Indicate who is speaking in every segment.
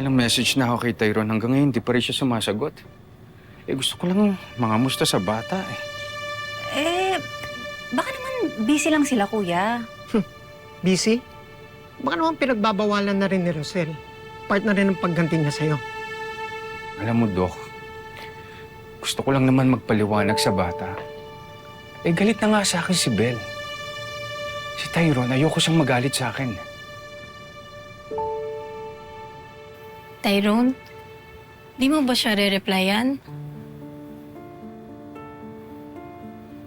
Speaker 1: Nakailang message na ako kay Tyrone. Hanggang ngayon, hindi pa rin siya sumasagot. Gusto ko lang mangamusta sa bata eh.
Speaker 2: Baka naman busy lang sila, kuya.
Speaker 3: Busy? Baka naman pinagbabawalan na rin ni Rosel. Part na rin ng pagganti niya sa'yo.
Speaker 1: Alam mo, Doc, gusto ko lang naman magpaliwanag sa bata. Galit na nga sa akin si Belle. Si Tyrone, ayoko siyang magalit sa akin.
Speaker 4: Tyrone, di mo ba siya re-replyan?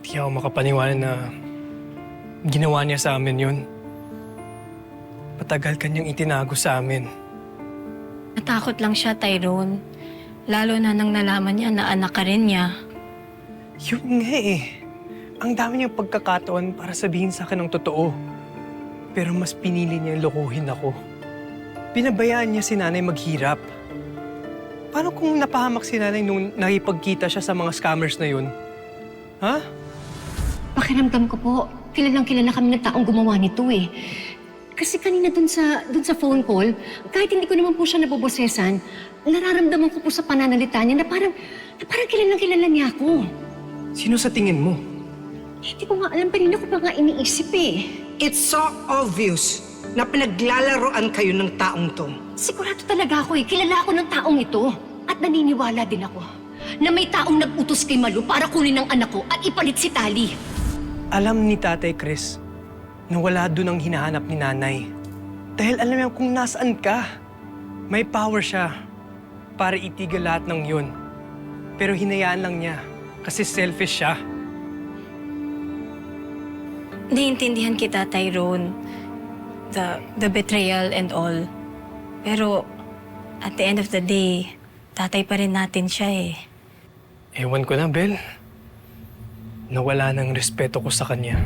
Speaker 5: Di ako makapaniwala na ginawa niya sa amin yun. Matagal kanyang itinago sa amin.
Speaker 4: Natakot lang siya, Tyrone. Lalo na nang nalaman niya na anak ka rin niya.
Speaker 5: Yun nga eh. Ang dami niyang pagkakataon para sabihin sa akin ang totoo. Pero mas pinili niyang lokohin ako. Pinabayaan niya si nanay maghirap. Paano kung napahamak si nanay nung nakipagkita siya sa mga scammers na yun? Ha?
Speaker 6: Pakiramdam ko po, kilalang-kilala kami ng taong gumawa nito eh. Kasi kanina dun sa phone call, kahit hindi ko naman po siya nabobosesan, nararamdaman ko po sa pananalita niya na parang kilalang-kilala niya ako.
Speaker 5: Sino sa tingin mo?
Speaker 6: Hindi ko nga alam, kanina ko pa nga iniisip eh.
Speaker 3: It's so obvious na pinaglalaroan kayo ng taong to.
Speaker 6: Sigurado talaga ako eh, kilala ako ng taong ito. At naniniwala din ako na may taong nag-utos kay Malu para kunin ang anak ko at ipalit si Tali.
Speaker 5: Alam ni Tatay Chris na wala doon ang hinahanap ni Nanay. Dahil alam niya kung nasaan ka. May power siya para itigil lahat ng yun. Pero hinayaan lang niya kasi selfish siya.
Speaker 4: Naiintindihan kita, Tyrone. The betrayal and all. Pero at the end of the day, tatay pa rin natin siya eh.
Speaker 5: Ewan ko na, Bel. Nawala ng respeto ko sa kanya.